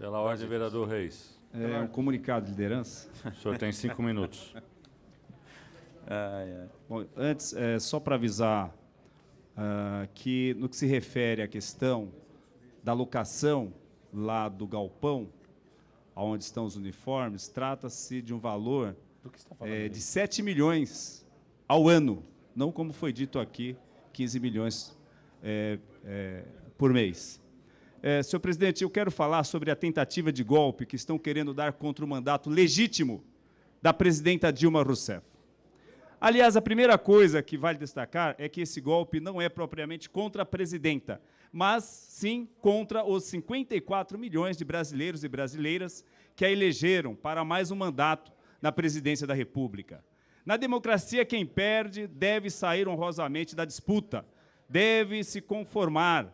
Pela ordem, vereador Reis. É um comunicado de liderança. O senhor tem 5 minutos. Bom, antes, só para avisar que, no que se refere à questão da locação lá do galpão, onde estão os uniformes, trata-se de um valor de 7 milhões ao ano, não como foi dito aqui, 15 milhões por mês. Senhor presidente, eu quero falar sobre a tentativa de golpe que estão querendo dar contra o mandato legítimo da presidenta Dilma Rousseff. Aliás, a primeira coisa que vale destacar é que esse golpe não é propriamente contra a presidenta, mas sim contra os 54 milhões de brasileiros e brasileiras que a elegeram para mais um mandato na presidência da República. Na democracia, quem perde deve sair honrosamente da disputa, deve se conformar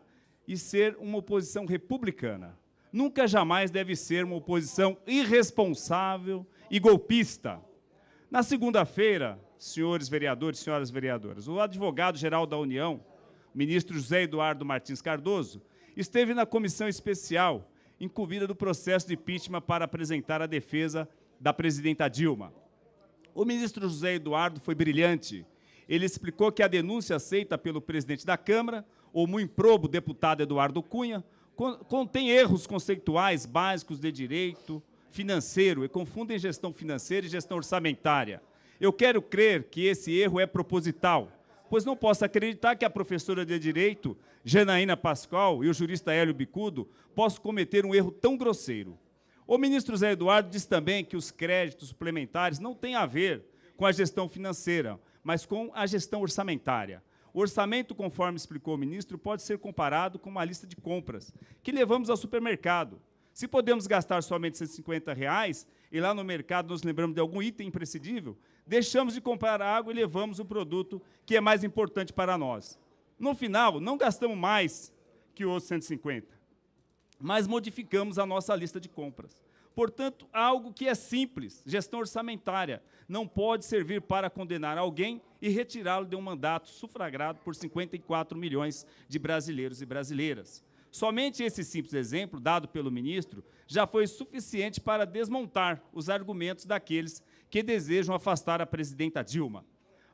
e ser uma oposição republicana. Nunca, jamais deve ser uma oposição irresponsável e golpista. Na segunda-feira, senhores vereadores e senhoras vereadoras, o advogado-geral da União, o ministro José Eduardo Martins Cardoso, esteve na comissão especial incumbida do processo de impeachment para apresentar a defesa da presidenta Dilma. O ministro José Eduardo foi brilhante. Ele explicou que a denúncia aceita pelo presidente da Câmara, o muito improbo deputado Eduardo Cunha, contém erros conceituais básicos de direito financeiro e confundem gestão financeira e gestão orçamentária. Eu quero crer que esse erro é proposital, pois não posso acreditar que a professora de Direito, Janaína Pascoal, e o jurista Hélio Bicudo possam cometer um erro tão grosseiro. O ministro Zé Eduardo diz também que os créditos suplementares não têm a ver com a gestão financeira, mas com a gestão orçamentária. O orçamento, conforme explicou o ministro, pode ser comparado com uma lista de compras que levamos ao supermercado. Se podemos gastar somente R$ 150 e lá no mercado nos lembramos de algum item imprescindível, deixamos de comprar água e levamos o produto que é mais importante para nós. No final, não gastamos mais que os 150, mas modificamos a nossa lista de compras. Portanto, algo que é simples, gestão orçamentária, não pode servir para condenar alguém e retirá-lo de um mandato sufragado por 54 milhões de brasileiros e brasileiras. Somente esse simples exemplo, dado pelo ministro, já foi suficiente para desmontar os argumentos daqueles que desejam afastar a presidenta Dilma.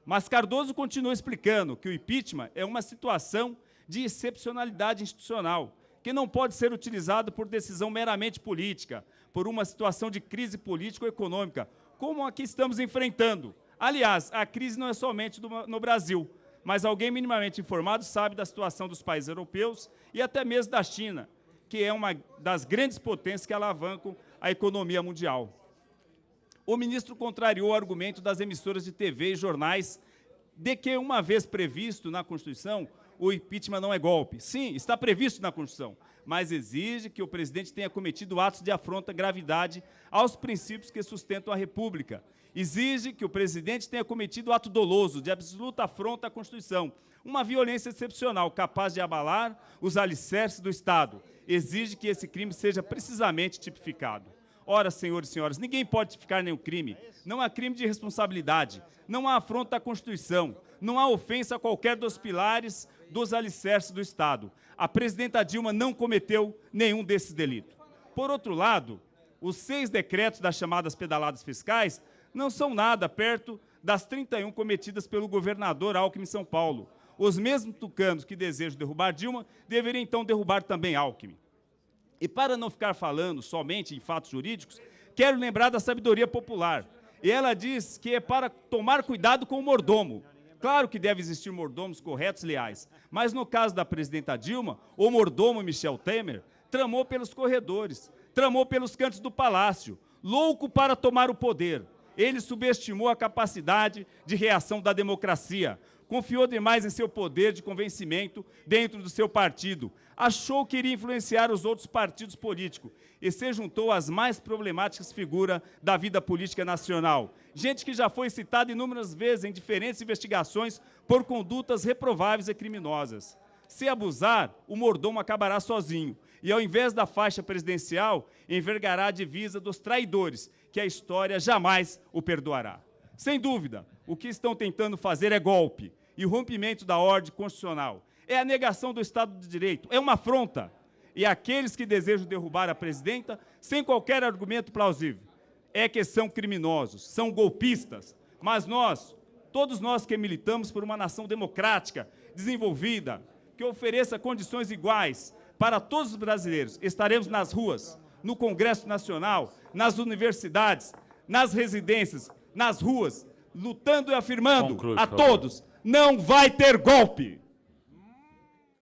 Mas Cardoso continua explicando que o impeachment é uma situação de excepcionalidade institucional, que não pode ser utilizado por decisão meramente política, por uma situação de crise político-econômica, como a que estamos enfrentando. Aliás, a crise não é somente no Brasil, mas alguém minimamente informado sabe da situação dos países europeus e até mesmo da China, que é uma das grandes potências que alavancam a economia mundial. O ministro contrariou o argumento das emissoras de TV e jornais de que, uma vez previsto na Constituição, o impeachment não é golpe. Sim, está previsto na Constituição, mas exige que o presidente tenha cometido atos de afronta à gravidade aos princípios que sustentam a República. Exige que o presidente tenha cometido ato doloso, de absoluta afronta à Constituição, uma violência excepcional, capaz de abalar os alicerces do Estado. Exige que esse crime seja precisamente tipificado. Ora, senhores e senhoras, ninguém pode tipificar nenhum crime. Não há crime de responsabilidade, não há afronta à Constituição, não há ofensa a qualquer dos pilares dos alicerces do Estado. A presidenta Dilma não cometeu nenhum desses delitos. Por outro lado, os 6 decretos das chamadas pedaladas fiscais não são nada perto das 31 cometidas pelo governador Alckmin em São Paulo. Os mesmos tucanos que desejam derrubar Dilma deveriam então derrubar também Alckmin. E para não ficar falando somente em fatos jurídicos, quero lembrar da sabedoria popular. E ela diz que é para tomar cuidado com o mordomo. Claro que deve existir mordomos corretos e leais, mas no caso da presidenta Dilma, o mordomo Michel Temer tramou pelos corredores, tramou pelos cantos do palácio, louco para tomar o poder. Ele subestimou a capacidade de reação da democracia, confiou demais em seu poder de convencimento dentro do seu partido, achou que iria influenciar os outros partidos políticos e se juntou às mais problemáticas figuras da vida política nacional. Gente que já foi citada inúmeras vezes em diferentes investigações por condutas reprováveis e criminosas. Se abusar, o mordomo acabará sozinho e, ao invés da faixa presidencial, envergará a divisa dos traidores, que a história jamais o perdoará. Sem dúvida, o que estão tentando fazer é golpe e o rompimento da ordem constitucional. É a negação do Estado de Direito, é uma afronta. e aqueles que desejam derrubar a presidenta sem qualquer argumento plausível. É que são criminosos, são golpistas, mas nós, todos nós que militamos por uma nação democrática, desenvolvida, que ofereça condições iguais para todos os brasileiros, estaremos nas ruas, no Congresso Nacional, nas universidades, nas residências, nas ruas, lutando e afirmando a todos, não vai ter golpe!